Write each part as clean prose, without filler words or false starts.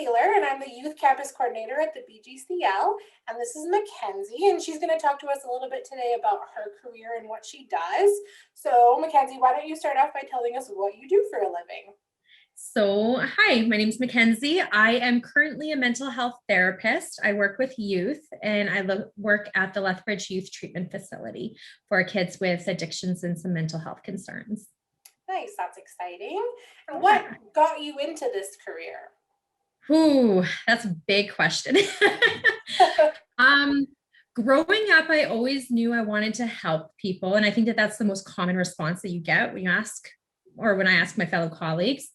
Taylor, and I'm the Youth Campus Coordinator at the BGCL, and this is Mackenzie, and she's going to talk to us a little bit today about her career and what she does. So, Mackenzie, why don't you start off by telling us what you do for a living? So, hi, my name is Mackenzie. I am currently a mental health therapist. I work with youth and I work at the Lethbridge Youth Treatment Facility for kids with addictions and some mental health concerns. Nice, that's exciting. And what got you into this career? Ooh, that's a big question. Growing up, I always knew I wanted to help people. And I think that that's the most common response that you get when you ask, or when I ask my fellow colleagues.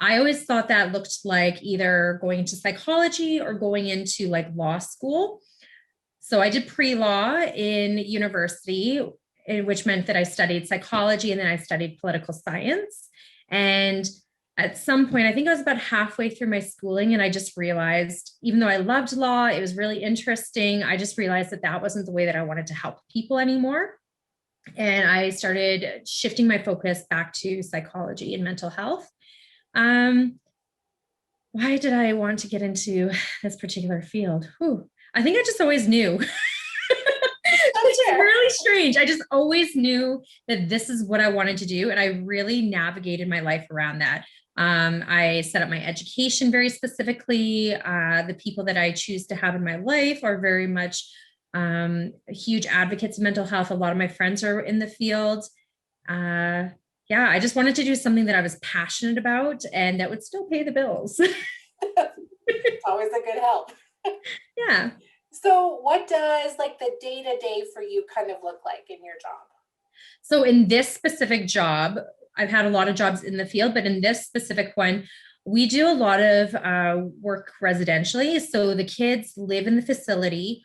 I always thought that looked like either going into psychology or going into like law school. So I did pre-law in university, which meant that I studied psychology and then I studied political science. And at some point, I think I was about halfway through my schooling, and I just realized, even though I loved law, it was really interesting. I just realized that that wasn't the way that I wanted to help people anymore. And I started shifting my focus back to psychology and mental health. Why did I want to get into this particular field? I think I just always knew. Which is really strange. I just always knew that this is what I wanted to do. And I really navigated my life around that. I set up my education very specifically. The people that I choose to have in my life are very much huge advocates of mental health. A lot of my friends are in the field. I just wanted to do something that I was passionate about and that would still pay the bills. It's always a good help. Yeah. So what does like the day-to-day for you kind of look like in your job? So in this specific job, I've had a lot of jobs in the field, but in this specific one, we do a lot of work residentially. So the kids live in the facility.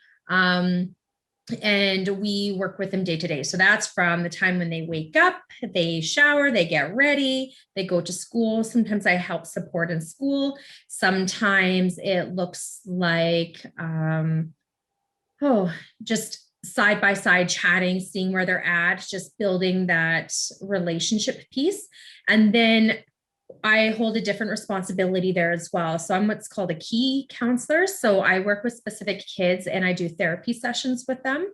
And we work with them day to day. So that's from the time when they wake up, they shower, they get ready, they go to school. Sometimes I help support in school. Sometimes it looks like, just side by side chatting, seeing where they're at, just building that relationship piece. And then I hold a different responsibility there as well. So I'm what's called a key counselor. So I work with specific kids and I do therapy sessions with them.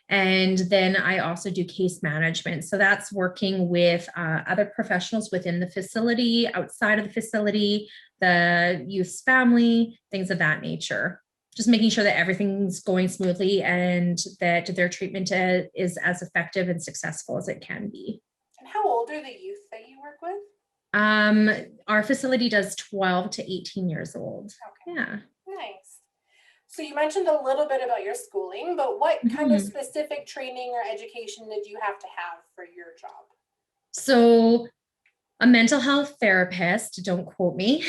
And then I also do case management. So that's working with other professionals within the facility, outside of the facility, the youth's family, things of that nature. Just making sure that everything's going smoothly and that their treatment is as effective and successful as it can be. And how old are the youth that you work with? Our facility does 12 to 18 years old. Okay. Yeah. Nice. So you mentioned a little bit about your schooling, but what kind of specific training or education did you have to have for your job? So a mental health therapist, don't quote me,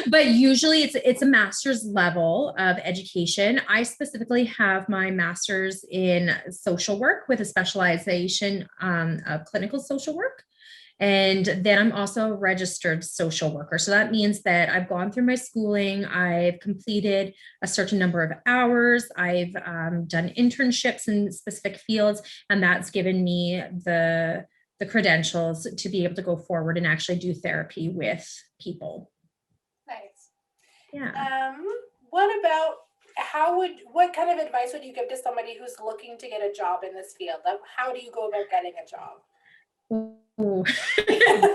but usually it's a master's level of education. I specifically have my master's in social work with a specialization of clinical social work. And then I'm also a registered social worker. So that means that I've gone through my schooling, I've completed a certain number of hours, I've done internships in specific fields, and that's given me the credentials to be able to go forward and actually do therapy with people. Nice. Yeah. What kind of advice would you give to somebody who's looking to get a job in this field? How do you go about getting a job? Ooh,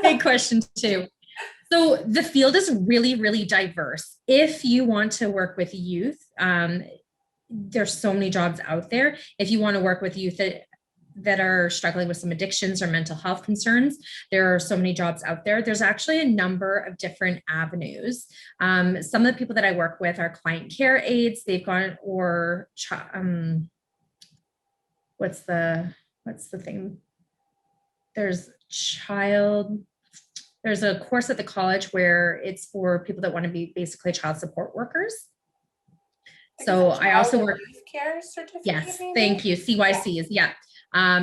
big question too. So the field is really, really diverse. If you want to work with youth, there's so many jobs out there. If you want to work with youth that are struggling with some addictions or mental health concerns, there are so many jobs out there. There's actually a number of different avenues. Some of the people that I work with are client care aides. They've gone, or what's the thing? There's a course at the college where it's for people that want to be basically child support workers. So I also work youth care certificate. Yes, thank you. CYCs, yeah.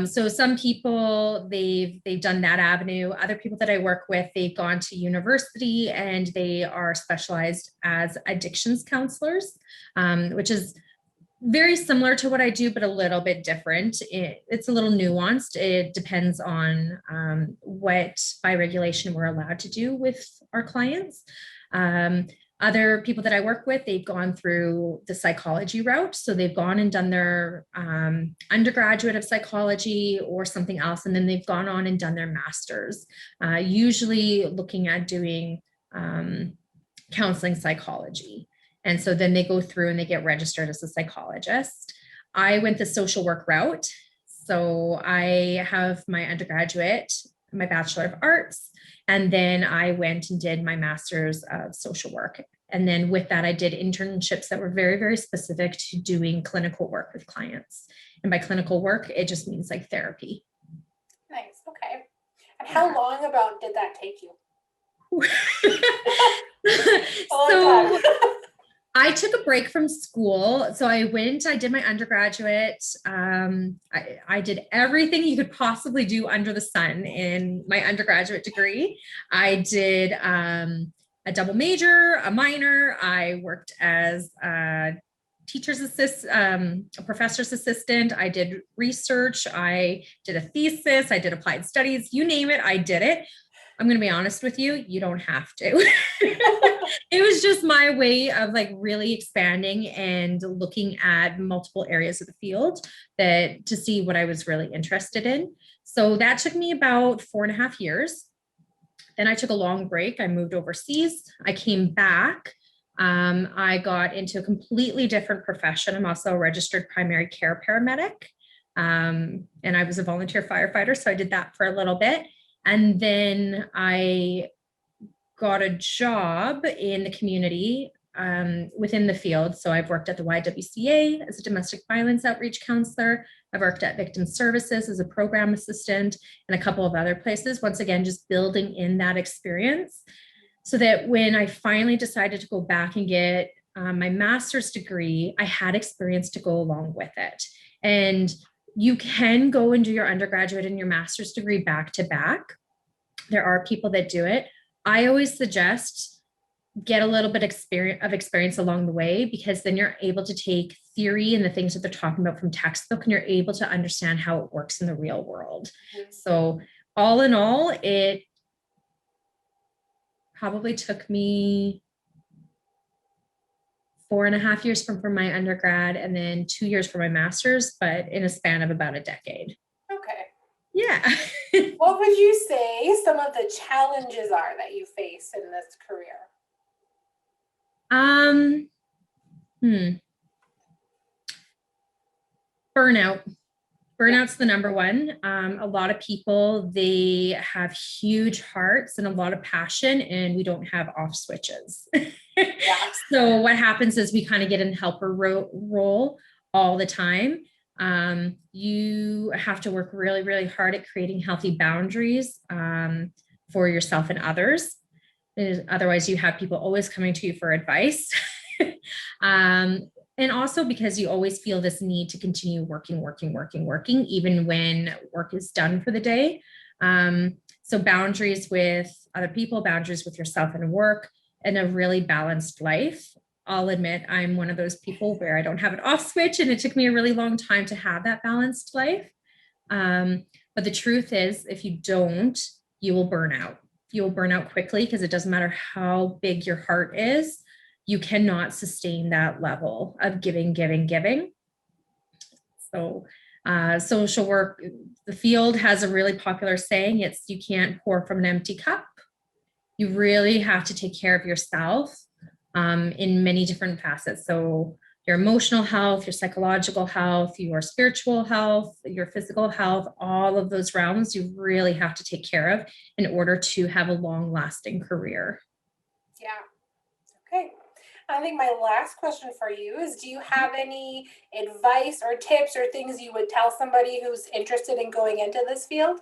So some people they've done that avenue. Other people that I work with, they've gone to university and they are specialized as addictions counselors, which is very similar to what I do, but a little bit different. It's a little nuanced. It depends on what by regulation we're allowed to do with our clients. Other people that I work with, they've gone through the psychology route. So they've gone and done their undergraduate of psychology or something else, and then they've gone on and done their master's, usually looking at doing counseling psychology. And so then they go through and they get registered as a psychologist. I went the social work route. So I have my undergraduate, my Bachelor of Arts, and then I went and did my master's of social work. And then with that, I did internships that were very, very specific to doing clinical work with clients. And by clinical work, it just means like therapy. Nice. Okay. And how long about did that take you? So I took a break from school. So I did my undergraduate. I did everything you could possibly do under the sun in my undergraduate degree. I did a double major, a minor. I worked as a teacher's assistant, a professor's assistant. I did research. I did a thesis. I did applied studies. You name it, I did it. I'm going to be honest with you, you don't have to. It was just my way of like really expanding and looking at multiple areas of the field to see what I was really interested in. So that took me about 4.5 years. Then I took a long break. I moved overseas. I came back. I got into a completely different profession. I'm also a registered primary care paramedic. And I was a volunteer firefighter. So I did that for a little bit. And then I got a job in the community within the field. So I've worked at the YWCA as a domestic violence outreach counselor. I've worked at Victim Services as a program assistant and a couple of other places. Once again, just building in that experience so that when I finally decided to go back and get my master's degree, I had experience to go along with it. And you can go and do your undergraduate and your master's degree back to back. There are people that do it. I always suggest get a little bit of experience along the way, because then you're able to take theory and the things that they're talking about from textbook, and you're able to understand how it works in the real world. Mm-hmm. So all in all, it probably took me 4.5 years from my undergrad and then 2 years for my master's, but in a span of about a decade. Okay. Yeah. What would you say some of the challenges are that you face in this career? Burnout. Burnout's the number one. A lot of people, they have huge hearts and a lot of passion, and we don't have off switches. Yeah. So what happens is we kind of get in helper role all the time. You have to work really, really hard at creating healthy boundaries for yourself and others. Otherwise, you have people always coming to you for advice. And also because you always feel this need to continue working, even when work is done for the day. So boundaries with other people, boundaries with yourself and work, and a really balanced life. I'll admit I'm one of those people where I don't have an off switch, and it took me a really long time to have that balanced life. But the truth is, if you don't, you will burn out. You'll burn out quickly, because it doesn't matter how big your heart is. You cannot sustain that level of giving. So social work, the field has a really popular saying, it's you can't pour from an empty cup. You really have to take care of yourself in many different facets. So your emotional health, your psychological health, your spiritual health, your physical health, all of those realms you really have to take care of in order to have a long-lasting career. Yeah. Okay. I think my last question for you is, do you have any advice or tips or things you would tell somebody who's interested in going into this field?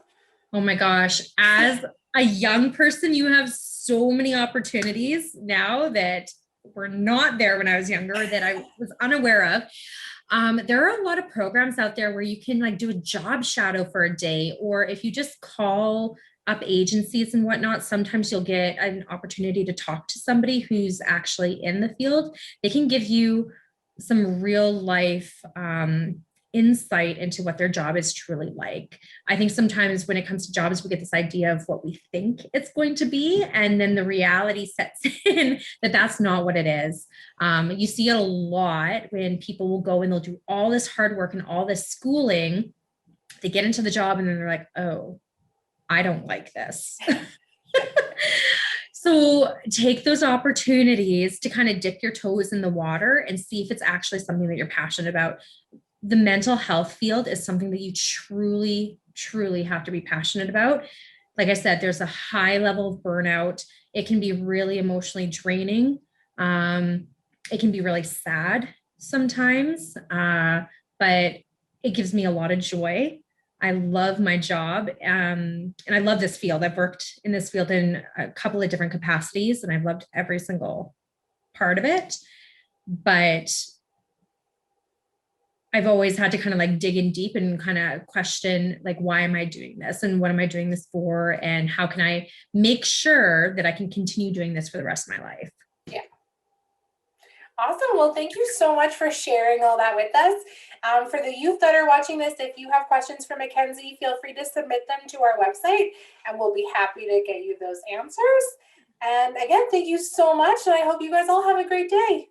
Oh my gosh. As a young person, you have so many opportunities now that were not there when I was younger, that I was unaware of. There are a lot of programs out there where you can like do a job shadow for a day, or if you just call up agencies and whatnot, sometimes you'll get an opportunity to talk to somebody who's actually in the field. They can give you some real life insight into what their job is truly like. I think sometimes when it comes to jobs, we get this idea of what we think it's going to be, and then the reality sets in that that's not what it is. You see it a lot when people will go and they'll do all this hard work and all this schooling. They get into the job and then they're like, oh, I don't like this. So take those opportunities to kind of dip your toes in the water and see if it's actually something that you're passionate about. The mental health field is something that you truly, truly have to be passionate about. Like I said, there's a high level of burnout. It can be really emotionally draining. It can be really sad sometimes, but it gives me a lot of joy. I love my job, and I love this field. I've worked in this field in a couple of different capacities, and I've loved every single part of it. But I've always had to kind of like dig in deep and kind of question, like, why am I doing this? And what am I doing this for? And how can I make sure that I can continue doing this for the rest of my life? Yeah. Awesome. Well, thank you so much for sharing all that with us. For the youth that are watching this, if you have questions for Mackenzie, feel free to submit them to our website and we'll be happy to get you those answers. And again, thank you so much. And I hope you guys all have a great day.